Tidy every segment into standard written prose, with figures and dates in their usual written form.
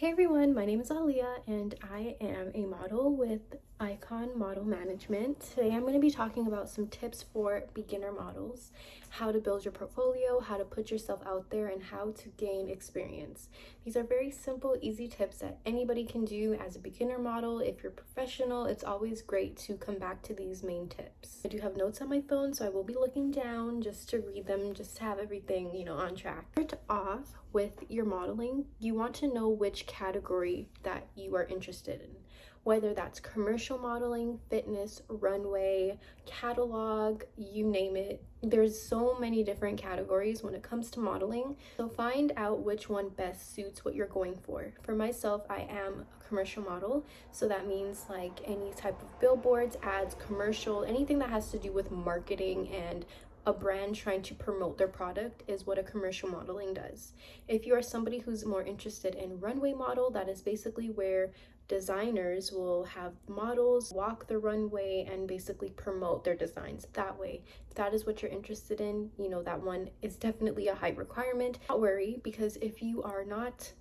Hey everyone, my name is Aliyah and I am a model with Icon Model Management. Today I'm going to be talking about some tips for beginner models, how to build your portfolio, how to put yourself out there, and how to gain experience. These are very simple, easy tips that anybody can do as a beginner model. If you're professional, it's always great to come back to these main tips. I do have notes on my phone, so I will be looking down just to read them, just to have everything, on track. Start off with your modeling. You want to know which category that you are interested in, whether that's commercial modeling, fitness, runway, catalog, you name it. There's so many different categories when it comes to modeling, so find out which one best suits what you're going for. For myself, I am a commercial model, so that means like any type of billboards, ads, commercial, anything that has to do with marketing and a brand trying to promote their product is what a commercial modeling does. If you are somebody who's more interested in runway model, that is basically where designers will have models walk the runway and basically promote their designs that way. If that is what you're interested in, that one is definitely a high requirement. Don't worry, because if you are not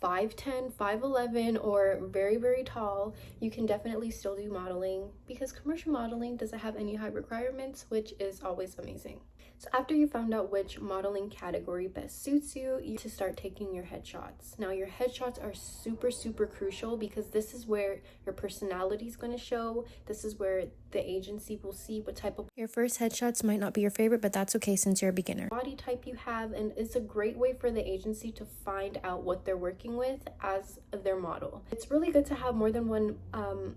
5'10", 5'11", or very, very tall, you can definitely still do modeling because commercial modeling doesn't have any high requirements, which is always amazing. So after you found out which modeling category best suits you, you to start taking your headshots. Now your headshots are super, super crucial because this is where your personality is going to show. This is where the agency will see what type of Your first headshots might not be your favorite, but that's okay since you're a beginner. body type you have, and it's a great way for the agency to find out what they're working with as their model. It's really good to have more than one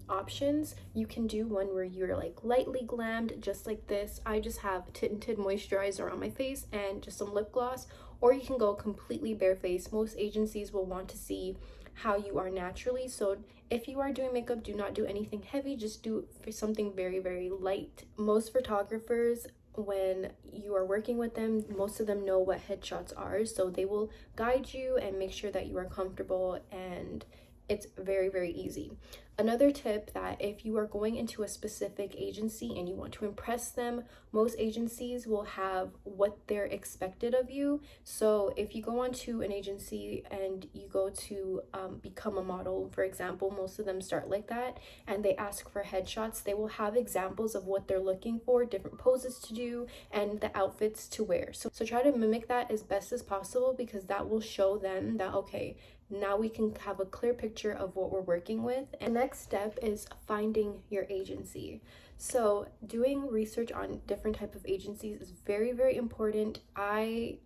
options. You can do one where you're like lightly glammed, just like this. I just have tinted moisturizer on my face and just some lip gloss, or you can go completely barefaced. Most agencies will want to see how you are naturally, so if you are doing makeup, do not do anything heavy, just do something very, very light. Most photographers, when you are working with them, most of them know what headshots are, so they will guide you and make sure that you are comfortable, and it's very, very easy. Another tip, that if you are going into a specific agency and you want to impress them, most agencies will have what they're expected of you. So if you go onto an agency and you go to become a model, for example, most of them start like that, and they ask for headshots, they will have examples of what they're looking for, different poses to do, and the outfits to wear. So try to mimic that as best as possible, because that will show them that, okay, now we can have a clear picture of what we're working with. And the next step is finding your agency. So doing research on different type of agencies is very, very important. I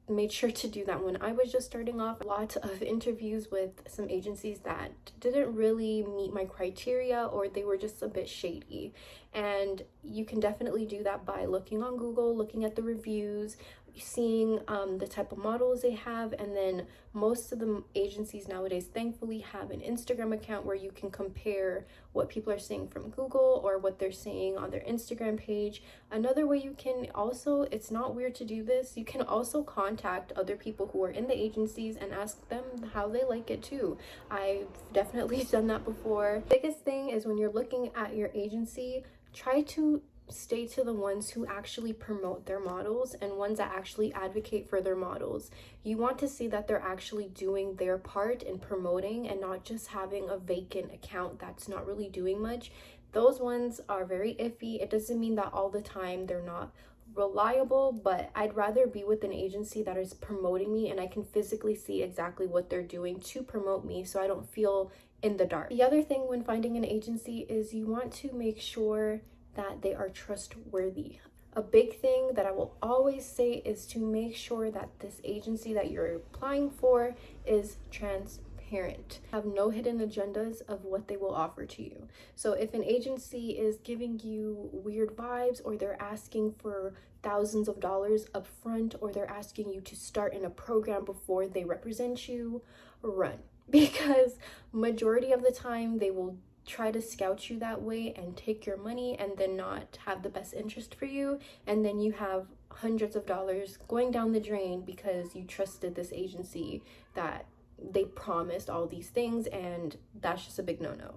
made sure to do that when I was just starting off. A lot of interviews with some agencies that didn't really meet my criteria, or they were just a bit shady. And you can definitely do that by looking on Google, looking at the reviews, seeing the type of models they have. And then most of the agencies nowadays thankfully have an Instagram account where you can compare what people are saying from Google or what they're saying on their Instagram page. Another way you can also, it's not weird to do this, you can also contact other people who are in the agencies and ask them how they like it too. I've definitely done that before. Biggest thing is, when you're looking at your agency, try to stay to the ones who actually promote their models and ones that actually advocate for their models. You want to see that they're actually doing their part in promoting and not just having a vacant account that's not really doing much. Those ones are very iffy. It doesn't mean that all the time they're not reliable, but I'd rather be with an agency that is promoting me and I can physically see exactly what they're doing to promote me, so I don't feel in the dark. The other thing when finding an agency is you want to make sure that they are trustworthy. A big thing that I will always say is to make sure that this agency that you're applying for is transparent. Have no hidden agendas of what they will offer to you. So if an agency is giving you weird vibes, or they're asking for thousands of dollars up front, or they're asking you to start in a program before they represent you, run. Because majority of the time they will try to scout you that way and take your money and then not have the best interest for you, and then you have hundreds of dollars going down the drain because you trusted this agency that they promised all these things, and that's just a big no-no.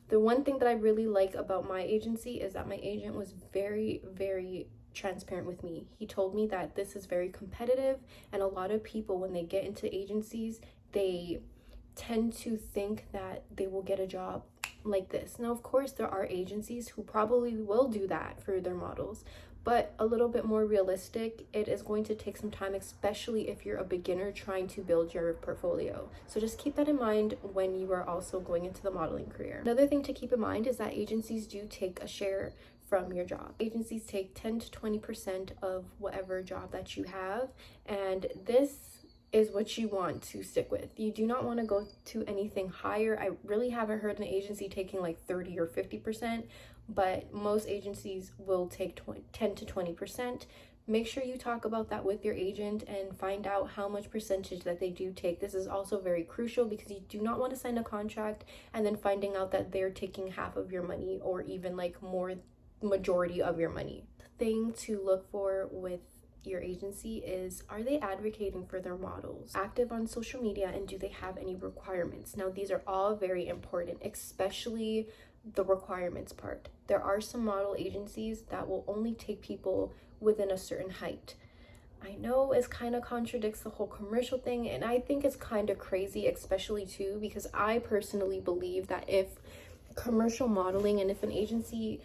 The one thing that I really like about my agency is that my agent was very, very transparent with me. He told me that this is very competitive, and a lot of people, when they get into agencies, they tend to think that they will get a job like this. Now, of course, there are agencies who probably will do that for their models, but a little bit more realistic, it is going to take some time, especially if you're a beginner trying to build your portfolio. So just keep that in mind when you are also going into the modeling career. Another thing to keep in mind is that agencies do take a share from your job. Agencies take 10 to 20% of whatever job that you have, and this is what you want to stick with. You do not want to go to anything higher. I really haven't heard an agency taking like 30 or 50%, but most agencies will take 10 to 20%. Make sure you talk about that with your agent and find out how much percentage that they do take. This is also very crucial because you do not want to sign a contract and then finding out that they're taking half of your money or even like more majority of your money. The thing to look for with your agency is, are they advocating for their models, active on social media, and do they have any requirements? Now, these are all very important, especially the requirements part. There are some model agencies that will only take people within a certain height. I know it kind of contradicts the whole commercial thing, and I think it's kind of crazy, especially too, because I personally believe that if commercial modeling and if an agency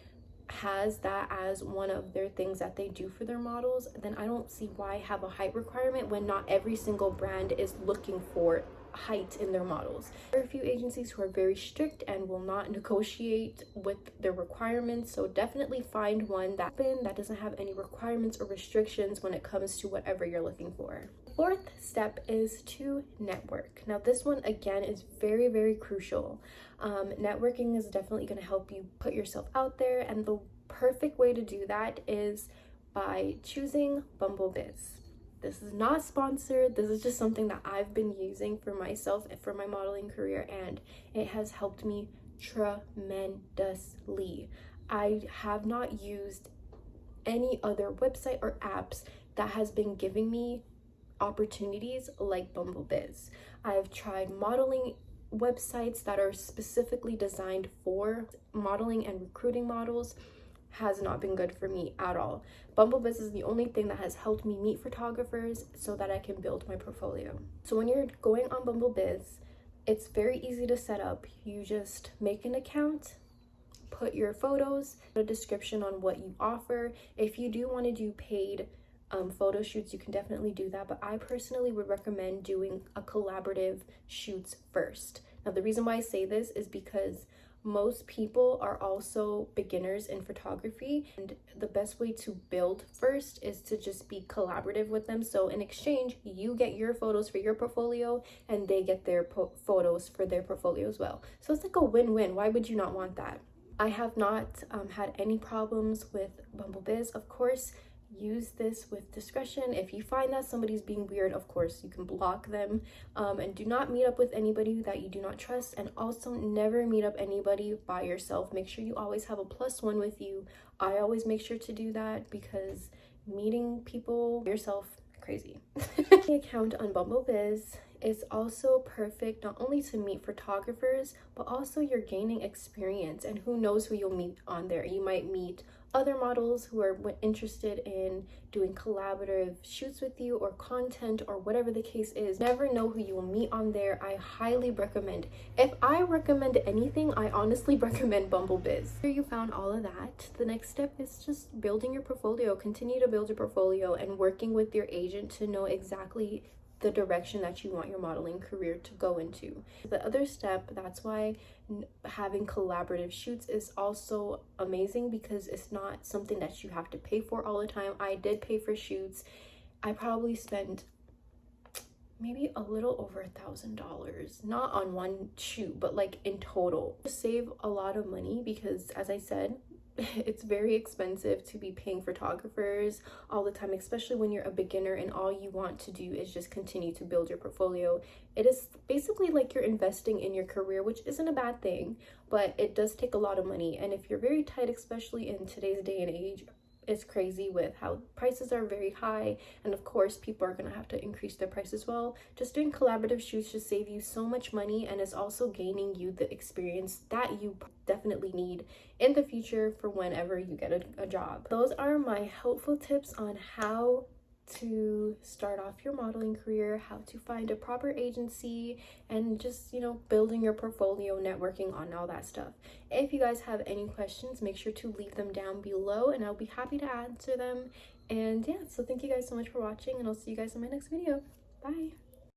has that as one of their things that they do for their models, then I don't see why have a height requirement when not every single brand is looking for height in their models. There are a few agencies who are very strict and will not negotiate with their requirements, so definitely find one that doesn't have any requirements or restrictions when it comes to whatever you're looking for. Fourth step is to network. Now this one again is very, very crucial. Networking is definitely going to help you put yourself out there, and the perfect way to do that is by choosing BumbleBiz. This is not sponsored. This is just something that I've been using for myself and for my modeling career, and it has helped me tremendously. I have not used any other website or apps that has been giving me opportunities like BumbleBiz. I've tried modeling websites that are specifically designed for modeling and recruiting models. Has not been good for me at all. BumbleBiz is the only thing that has helped me meet photographers so that I can build my portfolio. So when you're going on BumbleBiz, it's very easy to set up. You just make an account, put your photos, a description on what you offer. If you do want to do paid photo shoots, you can definitely do that, but I personally would recommend doing a collaborative shoots first. Now the reason why I say this is because most people are also beginners in photography, and the best way to build first is to just be collaborative with them. So in exchange, you get your photos for your portfolio and they get their photos for their portfolio as well. So it's like a win-win. Why would you not want that? I have not had any problems with BumbleBiz. Of course, use this with discretion. If you find that somebody's being weird, of course you can block them, and do not meet up with anybody that you do not trust, and also never meet up anybody by yourself. Make sure you always have a +1 with you. I always make sure to do that because meeting people yourself, crazy. The account on BumbleBiz is also perfect not only to meet photographers, but also you're gaining experience, and who knows who you'll meet on there. You might meet other models who are interested in doing collaborative shoots with you or content or whatever the case is. Never know who you will meet on there. I highly recommend. If I recommend anything, I honestly recommend BumbleBiz. After you found all of that, the next step is just building your portfolio. Continue to build your portfolio and working with your agent to know exactly the direction that you want your modeling career to go into. The other step, that's why having collaborative shoots is also amazing, because it's not something that you have to pay for all the time. I did pay for shoots. I probably spent maybe a little over $1,000, not on one shoot, but like in total. Save a lot of money because, as I said, it's very expensive to be paying photographers all the time, especially when you're a beginner and all you want to do is just continue to build your portfolio. It is basically like you're investing in your career, which isn't a bad thing, but it does take a lot of money. And if you're very tight, especially in today's day and age, it's crazy with how prices are very high, and of course people are gonna have to increase their price as well. Just doing collaborative shoots just save you so much money, and is also gaining you the experience that you definitely need in the future for whenever you get a job. Those are my helpful tips on how to start off your modeling career, how to find a proper agency, and just, building your portfolio, networking, on all that stuff. If you guys have any questions, make sure to leave them down below and I'll be happy to answer them. And yeah, so thank you guys so much for watching, and I'll see you guys in my next video. Bye.